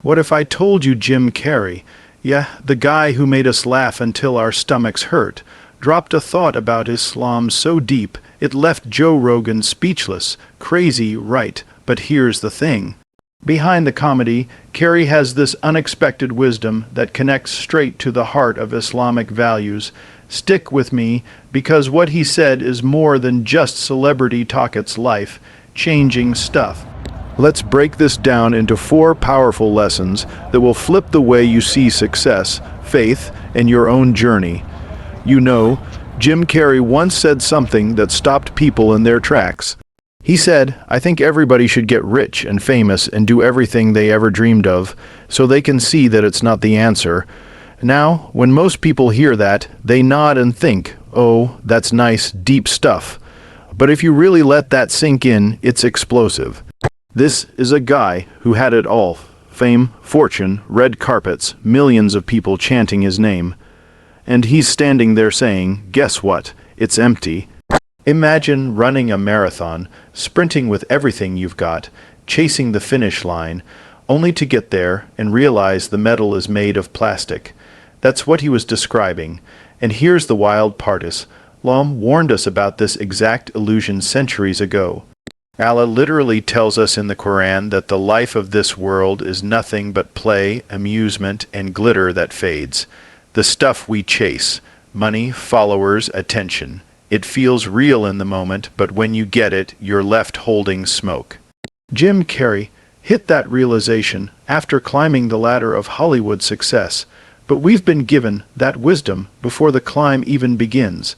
What if I told you Jim Carrey, yeah, the guy who made us laugh until our stomachs hurt, dropped a thought about Islam so deep it left Joe Rogan speechless, crazy, right, but here's the thing. Behind the comedy, Carrey has this unexpected wisdom that connects straight to the heart of Islamic values. Stick with me, because what he said is more than just celebrity talk. It's life-changing stuff. Let's break this down into 4 powerful lessons that will flip the way you see success, faith, and your own journey. You know, Jim Carrey once said something that stopped people in their tracks. He said, "I think everybody should get rich and famous and do everything they ever dreamed of, so they can see that it's not the answer." Now, when most people hear that, they nod and think, "Oh, that's nice, deep stuff." But if you really let that sink in, it's explosive. This is a guy who had it all: fame, fortune, red carpets, millions of people chanting his name. And he's standing there saying, guess what? It's empty. Imagine running a marathon, sprinting with everything you've got, chasing the finish line, only to get there and realize the medal is made of plastic. That's what he was describing. And here's the wild part: Islam warned us about this exact illusion centuries ago. Allah literally tells us in the Quran that the life of this world is nothing but play, amusement, and glitter that fades. The stuff we chase: money, followers, attention. It feels real in the moment, but when you get it, you're left holding smoke. Jim Carrey hit that realization after climbing the ladder of Hollywood success, but we've been given that wisdom before the climb even begins.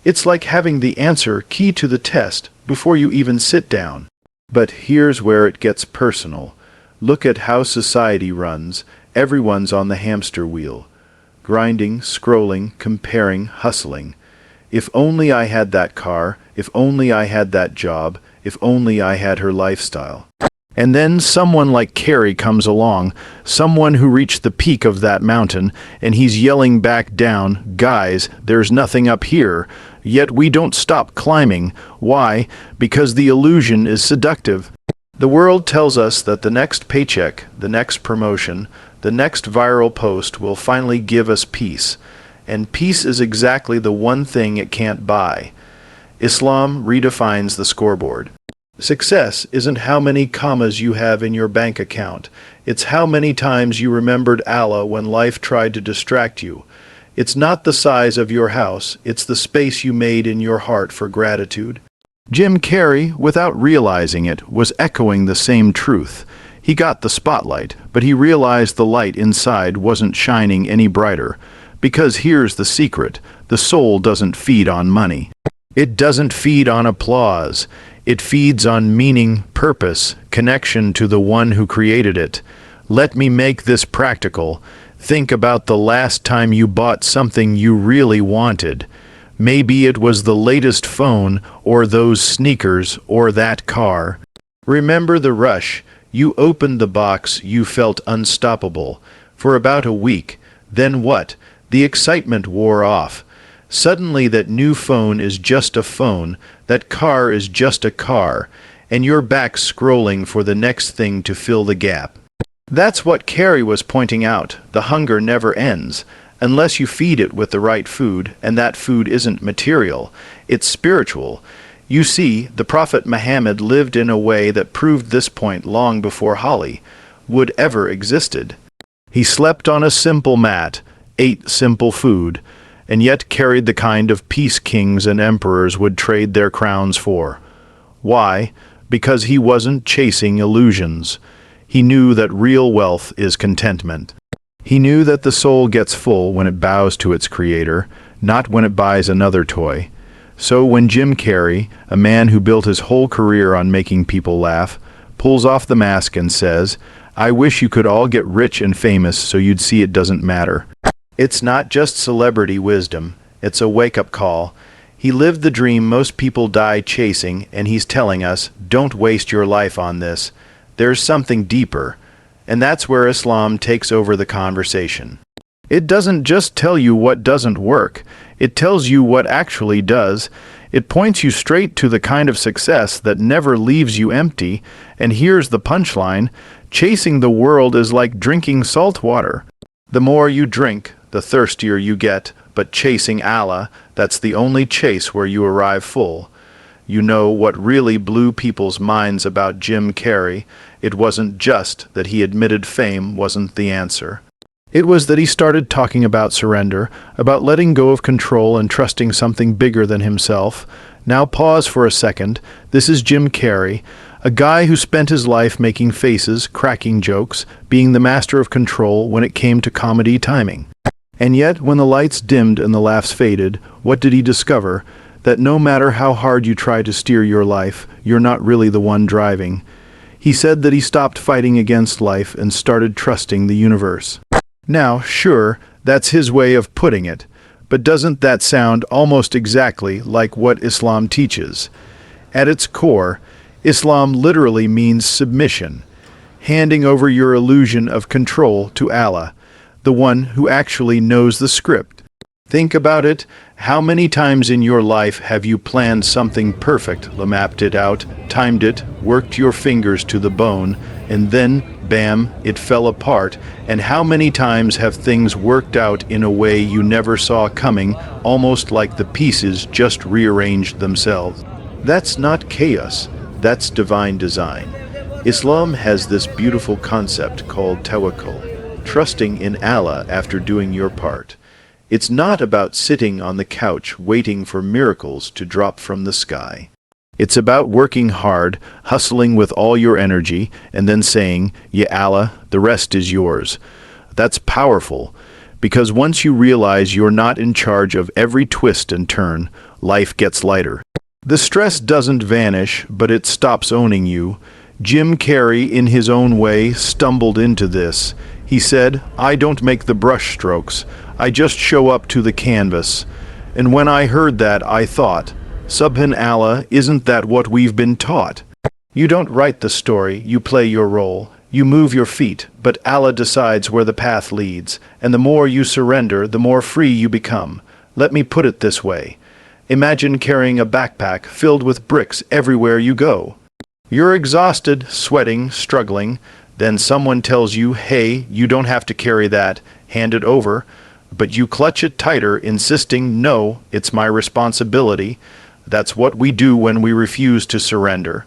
It's like having the answer key to the test before you even sit down. But here's where it gets personal. Look at how society runs. Everyone's on the hamster wheel. Grinding, scrolling, comparing, hustling. If only I had that car, if only I had that job, if only I had her lifestyle. And then someone like Carrey comes along, someone who reached the peak of that mountain, and he's yelling back down, "Guys, there's nothing up here." Yet we don't stop climbing. Why? Because the illusion is seductive. The world tells us that the next paycheck, the next promotion, the next viral post will finally give us peace. And peace is exactly the one thing it can't buy. Islam redefines the scoreboard. Success isn't how many commas you have in your bank account. It's how many times you remembered Allah when life tried to distract you. It's not the size of your house, it's the space you made in your heart for gratitude. Jim Carrey, without realizing it, was echoing the same truth. He got the spotlight, but he realized the light inside wasn't shining any brighter. Because here's the secret: the soul doesn't feed on money. It doesn't feed on applause. It feeds on meaning, purpose, connection to the one who created it. Let me make this practical. Think about the last time you bought something you really wanted. Maybe it was the latest phone, or those sneakers, or that car. Remember the rush. You opened the box, you felt unstoppable. For about a week. Then what? The excitement wore off. Suddenly that new phone is just a phone, that car is just a car, and you're back scrolling for the next thing to fill the gap. That's what Carrey was pointing out. The hunger never ends, unless you feed it with the right food, and that food isn't material, it's spiritual. You see, the Prophet Muhammad lived in a way that proved this point long before Hollywood ever existed. He slept on a simple mat, ate simple food, and yet carried the kind of peace kings and emperors would trade their crowns for. Why? Because he wasn't chasing illusions. He knew that real wealth is contentment. He knew that the soul gets full when it bows to its creator, not when it buys another toy. So when Jim Carrey, a man who built his whole career on making people laugh, pulls off the mask and says, "I wish you could all get rich and famous so you'd see it doesn't matter." It's not just celebrity wisdom, it's a wake-up call. He lived the dream most people die chasing, and he's telling us, don't waste your life on this. There's something deeper, and that's where Islam takes over the conversation. It doesn't just tell you what doesn't work, it tells you what actually does. It points you straight to the kind of success that never leaves you empty, and here's the punchline: chasing the world is like drinking salt water. The more you drink, the thirstier you get, but chasing Allah, that's the only chase where you arrive full. You know what really blew people's minds about Jim Carrey? It wasn't just that he admitted fame wasn't the answer. It was that he started talking about surrender, about letting go of control and trusting something bigger than himself. Now pause for a second. This is Jim Carrey, a guy who spent his life making faces, cracking jokes, being the master of control when it came to comedy timing. And yet, when the lights dimmed and the laughs faded, what did he discover? That no matter how hard you try to steer your life, you're not really the one driving. He said that he stopped fighting against life and started trusting the universe. Now, sure, that's his way of putting it, but doesn't that sound almost exactly like what Islam teaches? At its core, Islam literally means submission, handing over your illusion of control to Allah, the one who actually knows the script. Think about it. How many times in your life have you planned something perfect, mapped it out, timed it, worked your fingers to the bone, and then, bam, it fell apart? And how many times have things worked out in a way you never saw coming, almost like the pieces just rearranged themselves? That's not chaos, that's divine design. Islam has this beautiful concept called tawakkul, trusting in Allah after doing your part. It's not about sitting on the couch waiting for miracles to drop from the sky. It's about working hard, hustling with all your energy, and then saying, "Ya Allah, the rest is yours." That's powerful, because once you realize you're not in charge of every twist and turn, life gets lighter. The stress doesn't vanish, but it stops owning you. Jim Carrey, in his own way, stumbled into this. He said, "I don't make the brush strokes. I just show up to the canvas." And when I heard that, I thought, Subhanallah, isn't that what we've been taught? You don't write the story, you play your role. You move your feet, but Allah decides where the path leads. And the more you surrender, the more free you become. Let me put it this way. Imagine carrying a backpack filled with bricks everywhere you go. You're exhausted, sweating, struggling. Then someone tells you, "Hey, you don't have to carry that. Hand it over." But you clutch it tighter, insisting, "No, it's my responsibility." That's what we do when we refuse to surrender.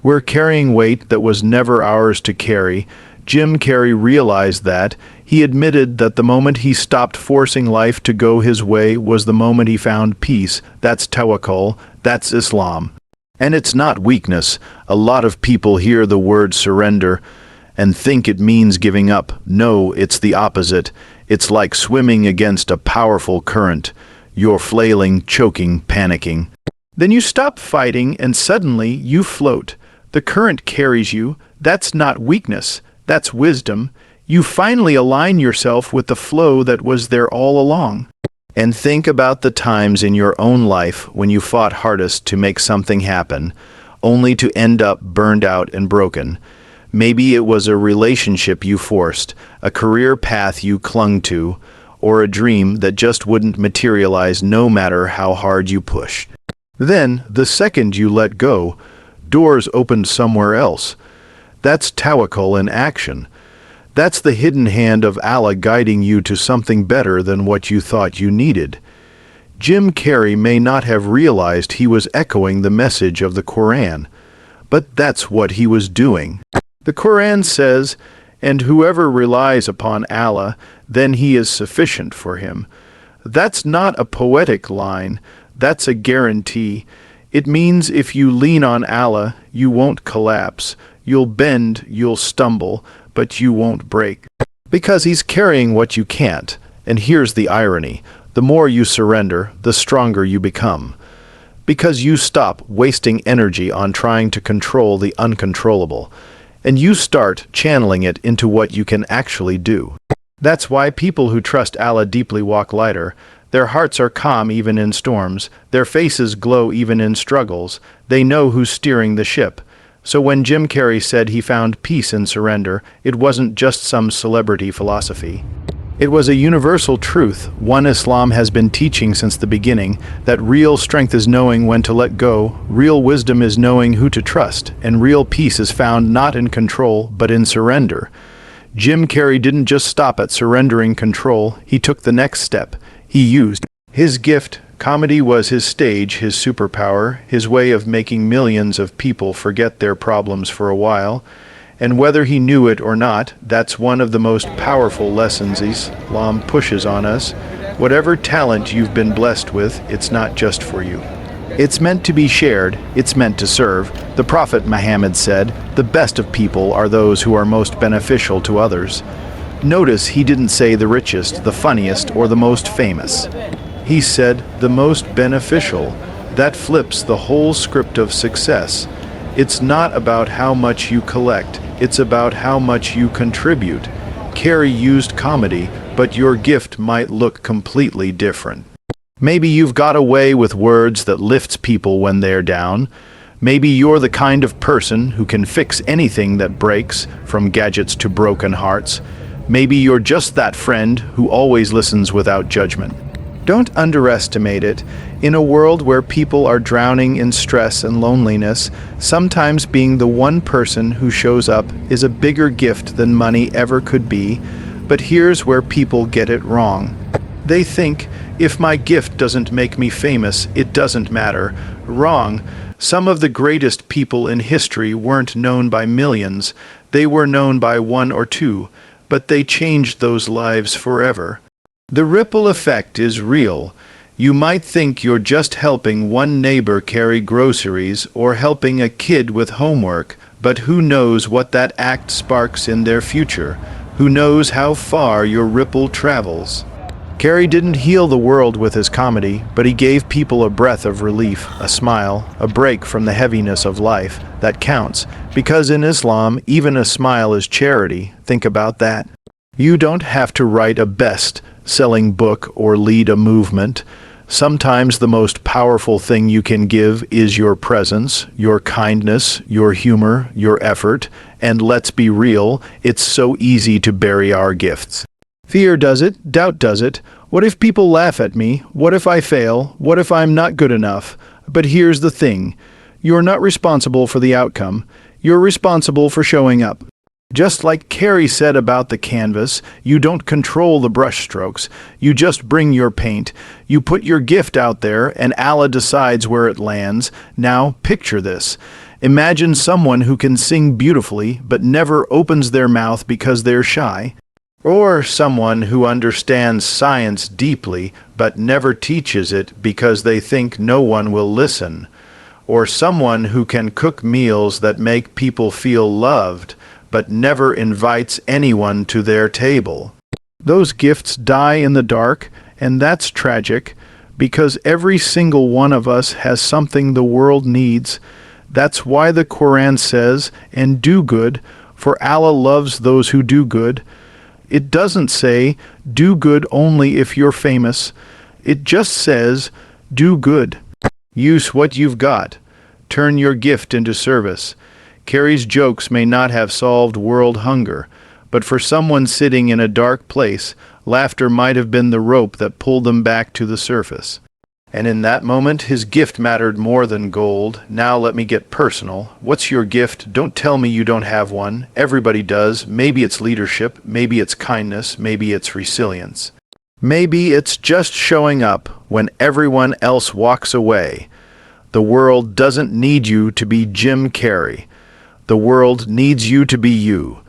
We're carrying weight that was never ours to carry. Jim Carrey realized that. He admitted that the moment he stopped forcing life to go his way was the moment he found peace. That's tawakkul. That's Islam. And it's not weakness. A lot of people hear the word surrender and think it means giving up. No, it's the opposite. It's like swimming against a powerful current. You're flailing, choking, panicking. Then you stop fighting and suddenly you float. The current carries you. That's not weakness. That's wisdom. You finally align yourself with the flow that was there all along. And think about the times in your own life when you fought hardest to make something happen, only to end up burned out and broken. Maybe it was a relationship you forced, a career path you clung to, or a dream that just wouldn't materialize no matter how hard you pushed. Then, the second you let go, doors opened somewhere else. That's tawakkul in action. That's the hidden hand of Allah guiding you to something better than what you thought you needed. Jim Carrey may not have realized he was echoing the message of the Quran, but that's what he was doing. The Quran says, "And whoever relies upon Allah, then he is sufficient for him." That's not a poetic line, that's a guarantee. It means if you lean on Allah, you won't collapse. You'll bend, you'll stumble, but you won't break. Because he's carrying what you can't. And here's the irony. The more you surrender, the stronger you become. Because you stop wasting energy on trying to control the uncontrollable. And you start channeling it into what you can actually do. That's why people who trust Allah deeply walk lighter. Their hearts are calm even in storms. Their faces glow even in struggles. They know who's steering the ship. So when Jim Carrey said he found peace in surrender, it wasn't just some celebrity philosophy. It was a universal truth, one Islam has been teaching since the beginning, that real strength is knowing when to let go, real wisdom is knowing who to trust, and real peace is found not in control, but in surrender. Jim Carrey didn't just stop at surrendering control, he took the next step. He used his gift. Comedy was his stage, his superpower, his way of making millions of people forget their problems for a while. And whether he knew it or not, that's one of the most powerful lessons Islam pushes on us. Whatever talent you've been blessed with, it's not just for you. It's meant to be shared, it's meant to serve. The Prophet Muhammad said, "The best of people are those who are most beneficial to others." Notice he didn't say the richest, the funniest, or the most famous. He said, the most beneficial. That flips the whole script of success. It's not about how much you collect, it's about how much you contribute. Carrey used comedy, but your gift might look completely different. Maybe you've got a way with words that lifts people when they're down. Maybe you're the kind of person who can fix anything that breaks, from gadgets to broken hearts. Maybe you're just that friend who always listens without judgment. Don't underestimate it. In a world where people are drowning in stress and loneliness, sometimes being the one person who shows up is a bigger gift than money ever could be. But here's where people get it wrong. They think, if my gift doesn't make me famous, it doesn't matter. Wrong. Some of the greatest people in history weren't known by millions. They were known by one or two, but they changed those lives forever. The ripple effect is real. You might think you're just helping one neighbor carry groceries or helping a kid with homework, but who knows what that act sparks in their future? Who knows how far your ripple travels? Carrey didn't heal the world with his comedy, but he gave people a breath of relief, a smile, a break from the heaviness of life. That counts, because in Islam, even a smile is charity. Think about that. You don't have to write a best-selling book or lead a movement. Sometimes the most powerful thing you can give is your presence, your kindness, your humor, your effort, and let's be real, it's so easy to bury our gifts. Fear does it, doubt does it. What if people laugh at me? What if I fail? What if I'm not good enough? But here's the thing. You're not responsible for the outcome. You're responsible for showing up. Just like Carrey said about the canvas, you don't control the brushstrokes. You just bring your paint. You put your gift out there, and Allah decides where it lands. Now, picture this. Imagine someone who can sing beautifully, but never opens their mouth because they're shy. Or someone who understands science deeply, but never teaches it because they think no one will listen. Or someone who can cook meals that make people feel loved, but never invites anyone to their table. Those gifts die in the dark, and that's tragic, because every single one of us has something the world needs. That's why the Quran says, and do good, for Allah loves those who do good. It doesn't say, do good only if you're famous. It just says, do good. Use what you've got. Turn your gift into service. Carrey's jokes may not have solved world hunger, but for someone sitting in a dark place, laughter might have been the rope that pulled them back to the surface. And in that moment, his gift mattered more than gold. Now let me get personal. What's your gift? Don't tell me you don't have one. Everybody does. Maybe it's leadership. Maybe it's kindness. Maybe it's resilience. Maybe it's just showing up when everyone else walks away. The world doesn't need you to be Jim Carrey. The world needs you to be you.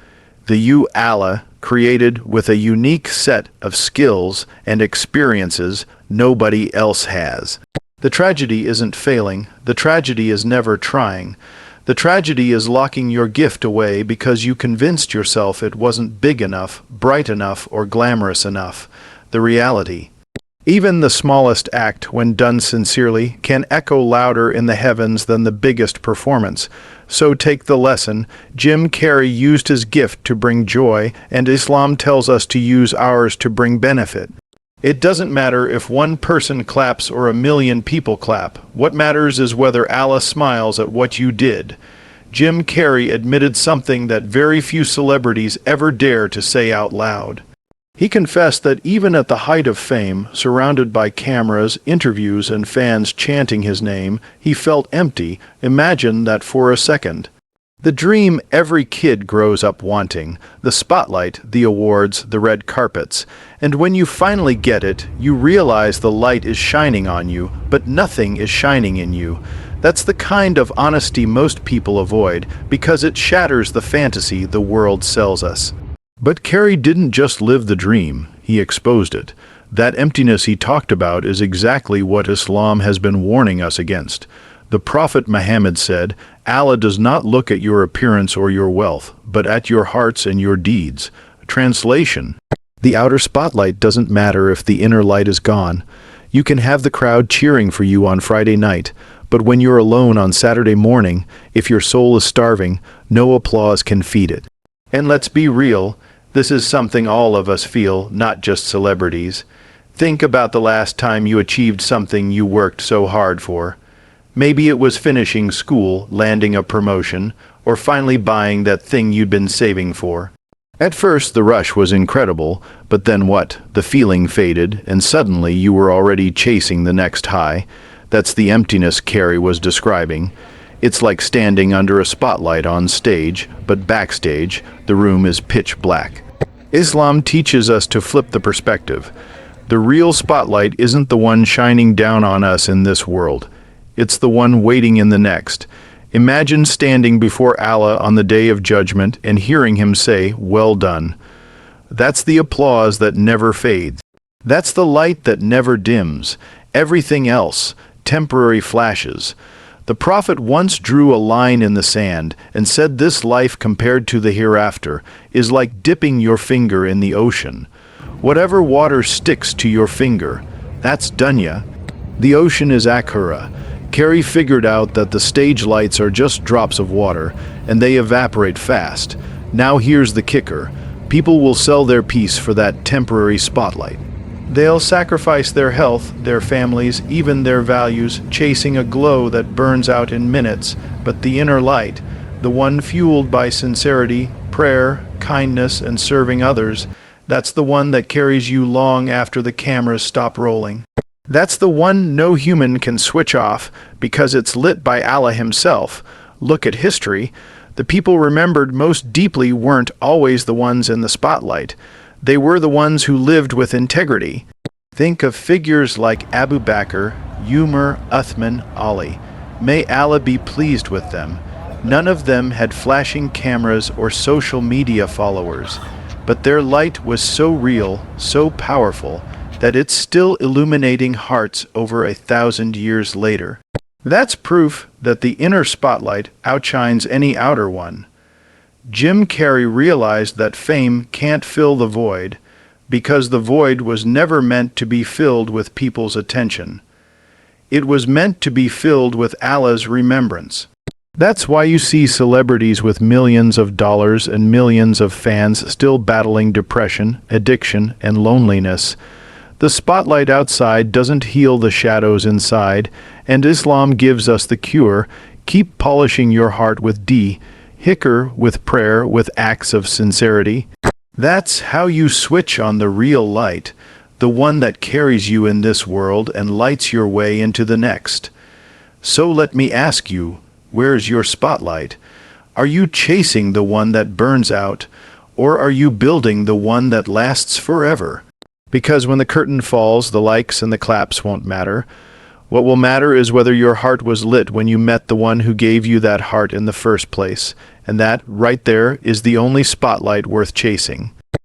The you Allah created with a unique set of skills and experiences nobody else has. The tragedy isn't failing. The tragedy is never trying. The tragedy is locking your gift away because you convinced yourself it wasn't big enough, bright enough, or glamorous enough. The reality. Even the smallest act, when done sincerely, can echo louder in the heavens than the biggest performance. So take the lesson. Jim Carrey used his gift to bring joy, and Islam tells us to use ours to bring benefit. It doesn't matter if one person claps or a million people clap. What matters is whether Allah smiles at what you did. Jim Carrey admitted something that very few celebrities ever dare to say out loud. He confessed that even at the height of fame, surrounded by cameras, interviews, and fans chanting his name, he felt empty. Imagine that for a second. The dream every kid grows up wanting, the spotlight, the awards, the red carpets. And when you finally get it, you realize the light is shining on you, but nothing is shining in you. That's the kind of honesty most people avoid, because it shatters the fantasy the world sells us. But Carrey didn't just live the dream, he exposed it. That emptiness he talked about is exactly what Islam has been warning us against. The Prophet Muhammad said, Allah does not look at your appearance or your wealth, but at your hearts and your deeds. Translation: the outer spotlight doesn't matter if the inner light is gone. You can have the crowd cheering for you on Friday night, but when you're alone on Saturday morning, if your soul is starving, no applause can feed it. And let's be real, this is something all of us feel, not just celebrities. Think about the last time you achieved something you worked so hard for. Maybe it was finishing school, landing a promotion, or finally buying that thing you'd been saving for. At first, the rush was incredible, but then what? The feeling faded, and suddenly you were already chasing the next high. That's the emptiness Carrey was describing. It's like standing under a spotlight on stage, but backstage, the room is pitch black. Islam teaches us to flip the perspective. The real spotlight isn't the one shining down on us in this world. It's the one waiting in the next. Imagine standing before Allah on the day of judgment and hearing him say, "Well done." That's the applause that never fades. That's the light that never dims. Everything else, temporary flashes. The Prophet once drew a line in the sand and said this life compared to the hereafter is like dipping your finger in the ocean. Whatever water sticks to your finger, that's dunya. The ocean is akhira. Carrey figured out that the stage lights are just drops of water, and they evaporate fast. Now here's the kicker. People will sell their piece for that temporary spotlight. They'll sacrifice their health, their families, even their values, chasing a glow that burns out in minutes. But the inner light, the one fueled by sincerity, prayer, kindness, and serving others, that's the one that carries you long after the cameras stop rolling. That's the one no human can switch off because it's lit by Allah himself. Look at history. The people remembered most deeply weren't always the ones in the spotlight. They were the ones who lived with integrity. Think of figures like Abu Bakr, Umar, Uthman, Ali. May Allah be pleased with them. None of them had flashing cameras or social media followers, but their light was so real, so powerful, that it's still illuminating hearts over 1,000 years later. That's proof that the inner spotlight outshines any outer one. Jim Carrey realized that fame can't fill the void, because the void was never meant to be filled with people's attention. It was meant to be filled with Allah's remembrance. That's why you see celebrities with millions of dollars and millions of fans still battling depression, addiction, and loneliness. The spotlight outside doesn't heal the shadows inside, and Islam gives us the cure. Keep polishing your heart with hikr, with prayer, with acts of sincerity. That's how you switch on the real light, the one that carries you in this world and lights your way into the next. So let me ask you, where's your spotlight? Are you chasing the one that burns out, or are you building the one that lasts forever? Because when the curtain falls, the likes and the claps won't matter. What will matter is whether your heart was lit when you met the one who gave you that heart in the first place. And that, right there, is the only spotlight worth chasing.